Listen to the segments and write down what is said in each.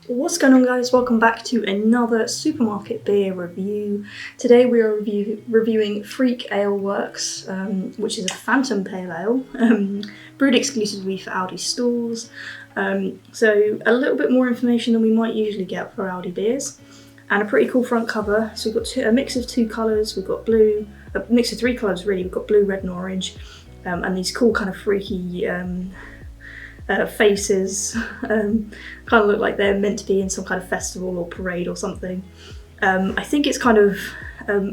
What's going on, guys? Welcome back to another supermarket beer review. Today we are reviewing Freak Aleworks, which is a Phantom Pale Ale, brewed exclusively for Aldi stores. So a little bit more information than we might usually get for Aldi beers, and a pretty cool front cover. So we've got a mix of two colours. We've got blue, a mix of three colours really. We've got blue, red, and orange, and these cool kind of freaky faces, kind of look like they're meant to be in some kind of festival or parade or something. I think it's kind of,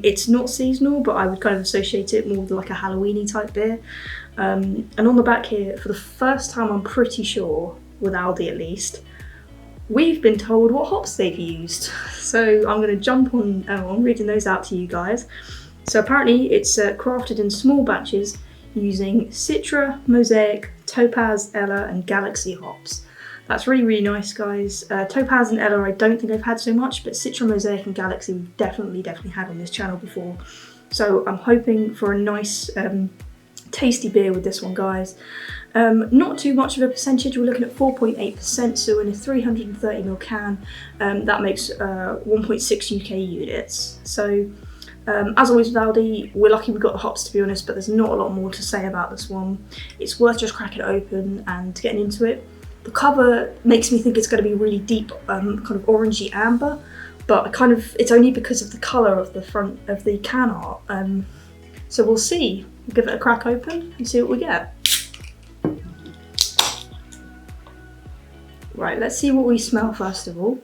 it's not seasonal, but I would kind of associate it more with like a Halloween-y type beer. And on the back here, for the first time I'm pretty sure, with Aldi at least, we've been told what hops they've used. So I'm going to jump on reading those out to you guys. So apparently it's crafted in small batches using Citra, Mosaic, Topaz, Ella and Galaxy hops. That's really, really nice, guys. Topaz and Ella I don't think I've had so much, but Citra, Mosaic and Galaxy we've definitely had on this channel before. So I'm hoping for a nice, tasty beer with this one, guys. Not too much of a percentage, we're looking at 4.8%, so in a 330ml can, that makes 1.6 UK units. So as always with Aldi, we're lucky we got the hops, to be honest, but there's not a lot more to say about this one. It's worth just cracking it open and getting into it. The cover makes me think it's going to be really deep, kind of orangey amber, but it's only because of the colour of the front of the can art. So we'll see. We'll give it a crack open and see what we get. Right, let's see what we smell first of all.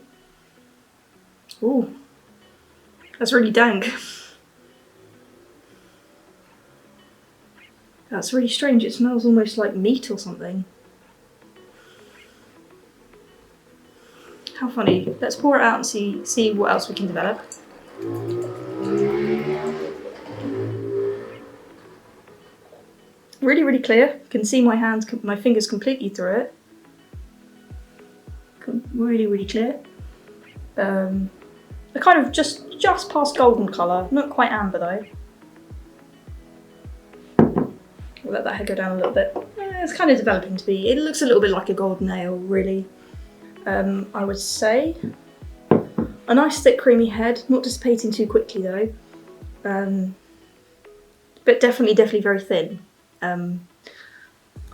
Ooh, that's really dank. That's really strange, it smells almost like meat or something. How funny. Let's pour it out and see what else we can develop. Really, really clear. You can see my fingers completely through it. Really, really clear. They're kind of just past golden colour, not quite amber though. We'll let that head go down a little bit. It's kind of developing to be. It looks a little bit like a golden ale, really. I would say. A nice thick creamy head, not dissipating too quickly though. But definitely very thin. I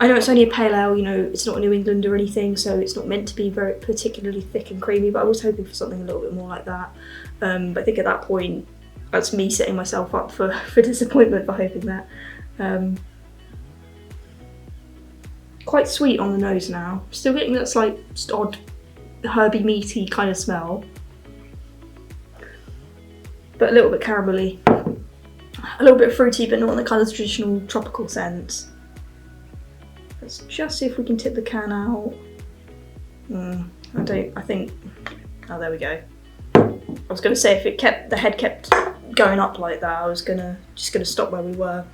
know it's only a pale ale, you know, it's not New England or anything, so it's not meant to be very particularly thick and creamy, but I was hoping for something a little bit more like that. But I think at that point, that's me setting myself up for disappointment for hoping that. Quite sweet on the nose now. Still getting that slight odd herby meaty kind of smell, but a little bit caramelly, a little bit fruity, but not in the kind of traditional tropical sense. Let's just see if we can tip the can out. I think, oh, there we go. I was going to say if the head kept going up like that, I was just gonna stop where we were,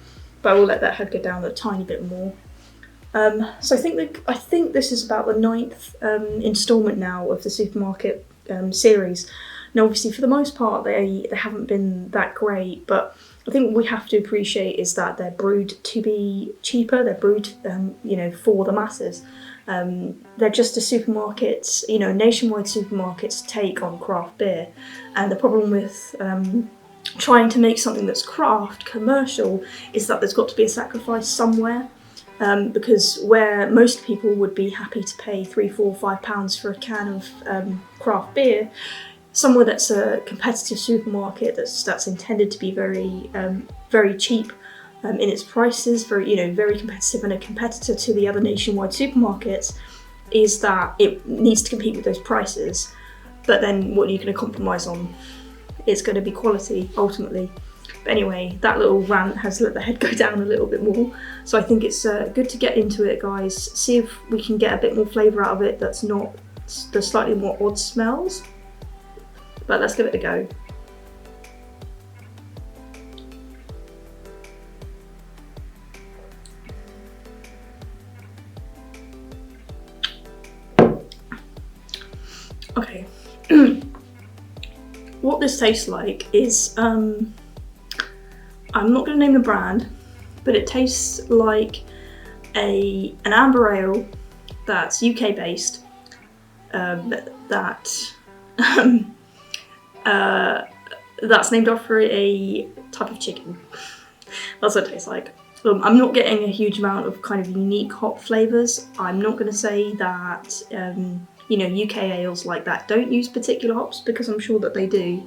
but I will let that head go down a tiny bit more. So I think this is about the 9th instalment now of the supermarket series. Now, obviously, for the most part, they haven't been that great, but I think what we have to appreciate is that they're brewed to be cheaper. They're brewed, you know, for the masses. They're just a supermarket's, you know, nationwide supermarket's take on craft beer, and the problem with trying to make something that's craft commercial is that there's got to be a sacrifice somewhere. Because where most people would be happy to pay £3, £4, £5 for a can of craft beer, somewhere that's a competitive supermarket that's intended to be very cheap in its prices, very competitive and a competitor to the other nationwide supermarkets, is that it needs to compete with those prices. But then what are you going to compromise on? It's going to be quality ultimately. But anyway, that little rant has let the head go down a little bit more. So I think it's good to get into it, guys. See if we can get a bit more flavour out of it that's not the slightly more odd smells. But let's give it a go. Okay. What this tastes like is, I'm not going to name the brand, but it tastes like an amber ale that's UK based, that's named after a type of chicken. That's what it tastes like. I'm not getting a huge amount of kind of unique hop flavours. I'm not going to say that, you know, UK ales like that don't use particular hops, because I'm sure that they do.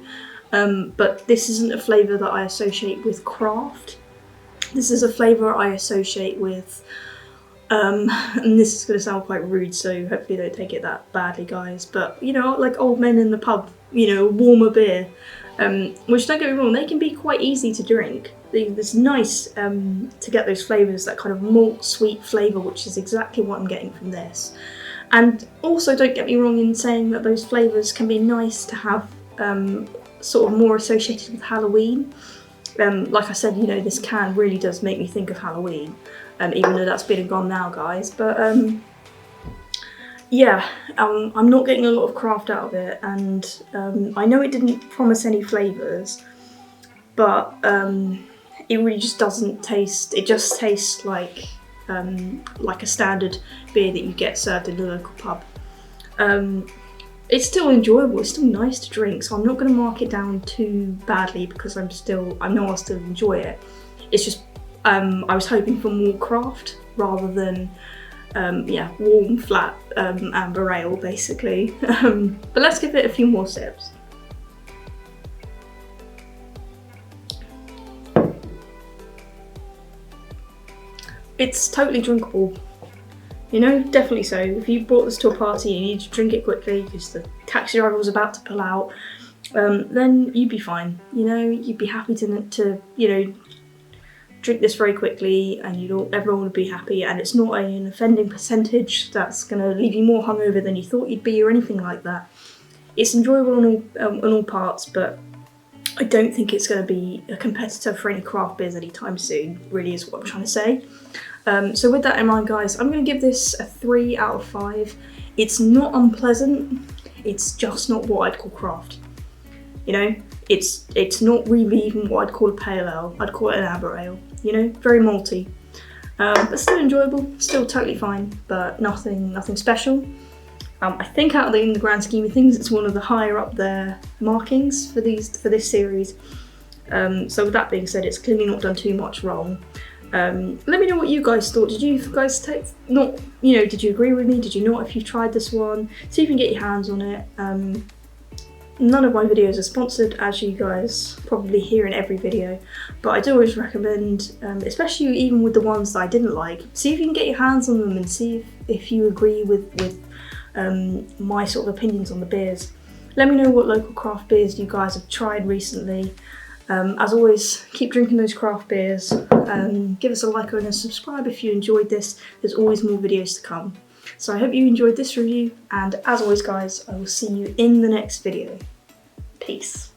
But this isn't a flavour that I associate with craft. This is a flavour I associate with, and this is going to sound quite rude, so hopefully don't take it that badly, guys, but, you know, like old men in the pub, you know, warmer beer. Which, don't get me wrong, they can be quite easy to drink. It's nice to get those flavours, that kind of malt sweet flavour, which is exactly what I'm getting from this. And also, don't get me wrong in saying that those flavours can be nice to have sort of more associated with Halloween. Like I said, you know, this can really does make me think of Halloween, even though that's been and gone now, guys. But yeah, I'm not getting a lot of craft out of it, and I know it didn't promise any flavours, but it really just doesn't taste. It just tastes like a standard beer that you get served in the local pub. It's still enjoyable, it's still nice to drink, so I'm not going to mark it down too badly, because I know I'll still enjoy it. It's just, I was hoping for more craft rather than, yeah, warm, flat amber ale, basically. But let's give it a few more sips. It's totally drinkable. You know, definitely so. If you brought this to a party and you need to drink it quickly because the taxi driver was about to pull out, then you'd be fine. You know, you'd be happy to you know, drink this very quickly, and everyone would be happy. And it's not an offending percentage that's going to leave you more hungover than you thought you'd be, or anything like that. It's enjoyable on all parts, but I don't think it's going to be a competitor for any craft beers anytime soon. Really, is what I'm trying to say. So with that in mind, guys, I'm going to give this a 3 out of 5. It's not unpleasant, it's just not what I'd call craft. You know, it's not really even what I'd call a pale ale, I'd call it an amber ale. You know, very malty, but still enjoyable, still totally fine, but nothing special. I think in the grand scheme of things, it's one of the higher up there markings for this series. So with that being said, it's clearly not done too much wrong. Let me know what you guys thought. Did you guys did you agree with me? Did you not? If you've tried this one, see if you can get your hands on it. None of my videos are sponsored, as you guys probably hear in every video, but I do always recommend, especially even with the ones that I didn't like, see if you can get your hands on them and see if you agree with my sort of opinions on the beers. Let me know what local craft beers you guys have tried recently. As always, keep drinking those craft beers. Give us a like and a subscribe if you enjoyed this. There's always more videos to come. So I hope you enjoyed this review, and as always, guys, I will see you in the next video. Peace.